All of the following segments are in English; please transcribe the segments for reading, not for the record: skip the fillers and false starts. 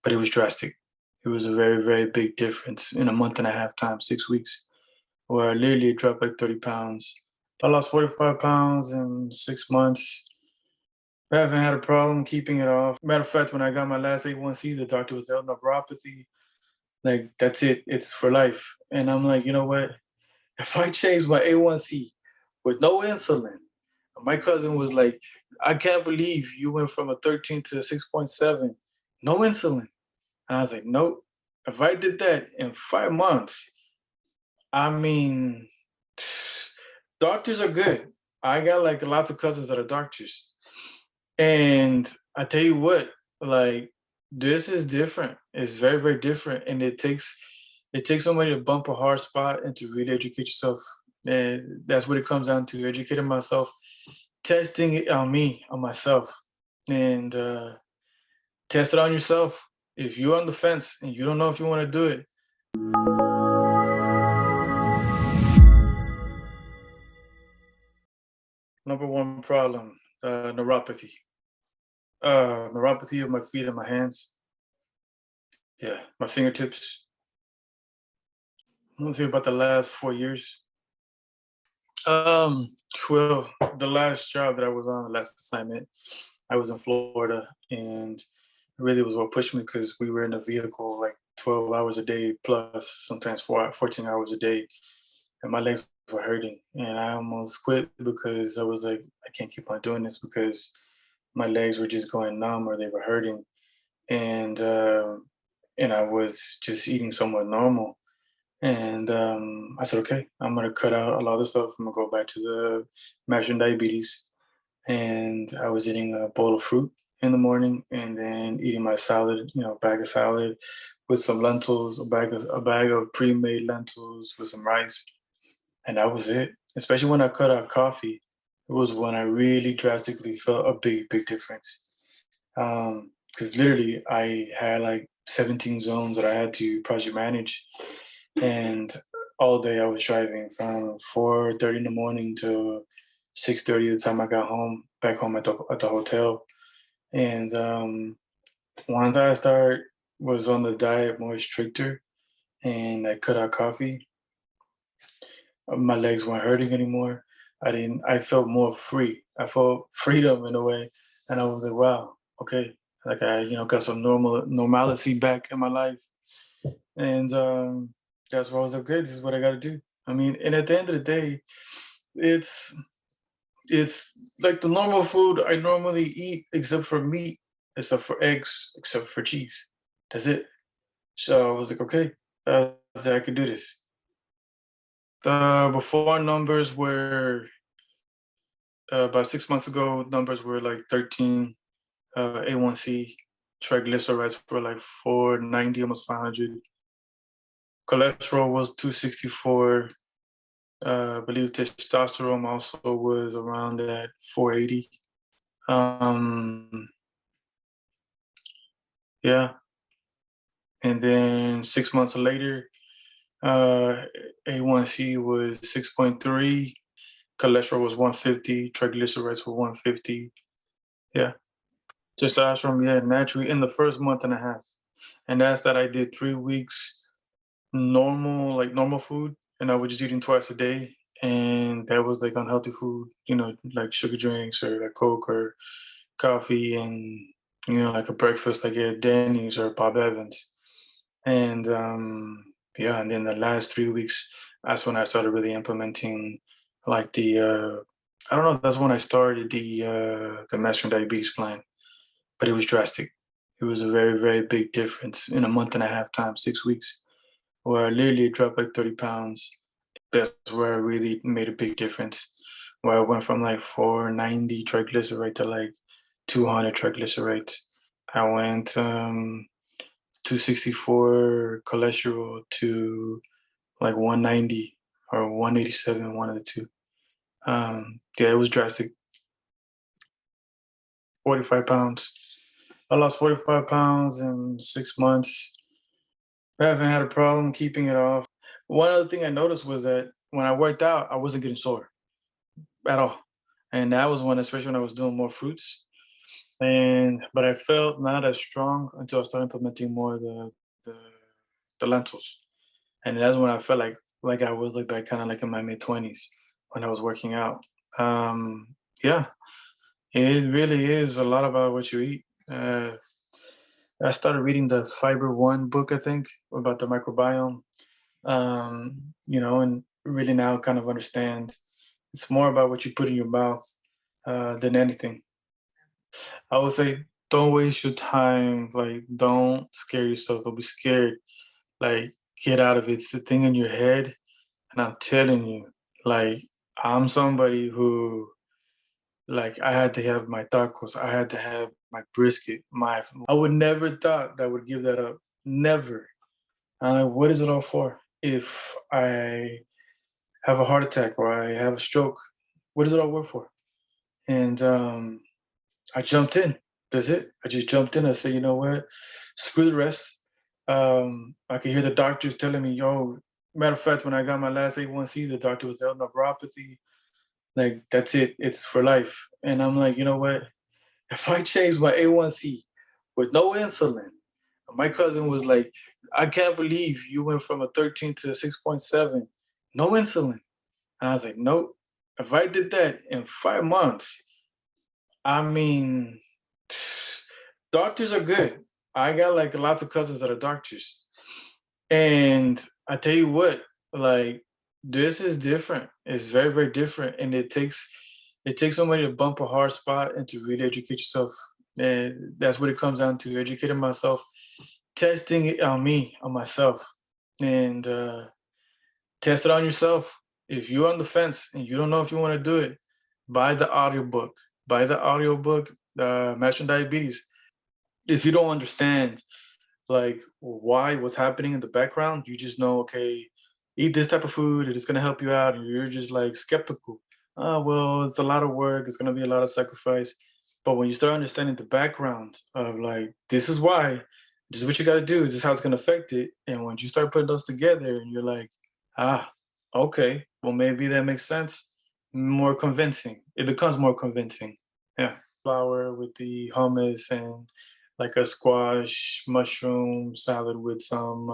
but it was drastic. It was a very, very big difference in a month and a half time, 6 weeks, where I literally dropped like 30 pounds. I lost 45 pounds in 6 months. I haven't had a problem keeping it off. Matter of fact, when I got my last A1C, the doctor was like, neuropathy, like that's it, it's for life. And I'm like, you know what? If I change my A1C with no insulin, my cousin was like, I can't believe you went from a 13 to a 6.7, no insulin. And I was like, nope. If I did that in 5 months, I mean, doctors are good. I got like lots of cousins that are doctors. And I tell you what, like this is different. It's very, very different. And it takes somebody to bump a hard spot and to really educate yourself. And that's what it comes down to, educating myself, testing it on me, on myself. And test it on yourself. If you're on the fence and you don't know if you want to do it, number one problem, neuropathy. Neuropathy of my feet and my hands. Yeah, my fingertips. I'm gonna say about the last 4 years. Um, well, the last job that I was on, the last assignment, I was in Florida, and really was what pushed me because we were in a vehicle like 12 hours a day plus sometimes 14 hours a day, and my legs were hurting, and I almost quit because I was like, I can't keep on doing this because my legs were just going numb or they were hurting, and and I was just eating somewhat normal. And I said, okay, I'm gonna cut out a lot of stuff. I'm gonna go back to the MASH and diabetes. And I was eating a bowl of fruit in the morning, and then eating my salad, bag of salad with some lentils, a bag of pre-made lentils with some rice, and that was it. Especially when I cut out coffee, it was when I really drastically felt a big, big difference. Because literally, I had like 17 zones that I had to project manage, and all day I was driving from 4:30 in the morning to 6:30 the time I got home, back home at the hotel. And once I started was on the diet more stricter, and I cut out coffee, my legs weren't hurting anymore. I felt more free. I felt freedom in a way. And I was like, wow, okay. Like I, got some normality back in my life. And that's why I was like, okay, this is what I got to do. I mean, and at the end of the day, it's it's like the normal food I normally eat, except for meat, except for eggs, except for cheese. That's it. So I was like, okay, I said I could do this. The before numbers were about 6 months ago. Numbers were like 13. A1C, triglycerides were like 490, almost 500. Cholesterol was 264. I believe testosterone also was around that 480. Yeah. And then 6 months later, uh, A1C was 6.3, cholesterol was 150, triglycerides were 150. Yeah. Testosterone, yeah, naturally in the first month and a half. And that's that I did 3 weeks normal, like normal food, and I was just eating twice a day. And that was like unhealthy food, like sugar drinks or like Coke or coffee, and like a breakfast like at Denny's or Bob Evans. And yeah, and then the last 3 weeks, that's when I started really implementing like I don't know, that's when I started the Master Diabetes plan, but it was drastic. It was a very, very big difference in a month and a half time, 6 weeks, where I literally dropped like 30 pounds. That's where I really made a big difference. Where I went from like 490 triglyceride to like 200 triglycerides. I went 264 cholesterol to like 190 or 187, one of the two. Yeah, it was drastic. 45 pounds. I lost 45 pounds in 6 months. I haven't had a problem keeping it off. One other thing I noticed was that when I worked out, I wasn't getting sore at all. And that was when, especially when I was doing more fruits. but I felt not as strong until I started implementing more of the, the lentils. And that's when I felt like I was like back kind of like in my mid 20s when I was working out. Yeah, it really is a lot about what you eat. I started reading the Fiber One book, I think, about the microbiome. And really now kind of understand it's more about what you put in your mouth than anything. I would say don't waste your time. Like, don't scare yourself. Don't be scared. Like, get out of it. It's the thing in your head. And I'm telling you, like, I'm somebody who, like, I had to have my tacos. I had to have my brisket. I would never thought that I would give that up. Never. I'm like, what is it all for? If I have a heart attack or I have a stroke, what does it all work for? And I jumped in. That's it. I just jumped in. I said, you know what? Screw the rest. I could hear the doctors telling me, yo, matter of fact, when I got my last A1C, the doctor was telling neuropathy. Like, that's it. It's for life. And I'm like, you know what? If I change my A1C with no insulin, my cousin was like, I can't believe you went from a 13 to a 6.7, no insulin. And I was like, nope. If I did that in 5 months, I mean, doctors are good. I got like lots of cousins that are doctors. And I tell you what, like, this is different. It's very, very different. And it takes somebody to bump a hard spot and to really educate yourself. And that's what it comes down to, educating myself, testing it on me, on myself. And test it on yourself. If you're on the fence and you don't know if you want to do it, buy the audiobook. Buy the audiobook, Mastering Diabetes. If you don't understand like what's happening in the background, you just know, okay, eat this type of food, it's gonna help you out, and you're just like skeptical. Well, it's a lot of work, it's gonna be a lot of sacrifice. But when you start understanding the background of like, this is why, this is what you gotta do, this is how it's gonna affect it. And once you start putting those together and you're like, ah, okay, well maybe that makes sense. More convincing. It becomes more convincing. Yeah. Flour with the hummus and like a squash mushroom salad with some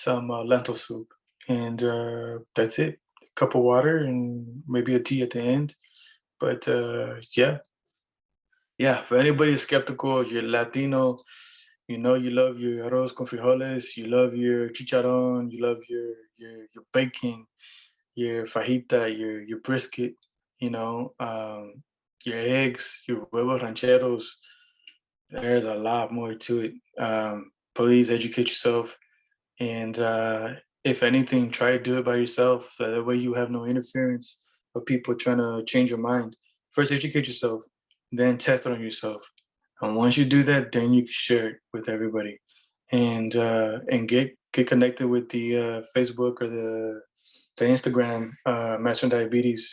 lentil soup, and that's it. A cup of water and maybe a tea at the end. But yeah, yeah. For anybody who's skeptical, you're Latino. You know you love your arroz con frijoles. You love your chicharron. You love your bacon, your fajita, your brisket. You know, your eggs, your huevos rancheros. There's a lot more to it. Please educate yourself, and if anything, try to do it by yourself. So that way, you have no interference of people trying to change your mind. First, educate yourself, then test it on yourself. And once you do that, then you can share it with everybody, and get connected with the Facebook or the Instagram, Mastering Diabetes.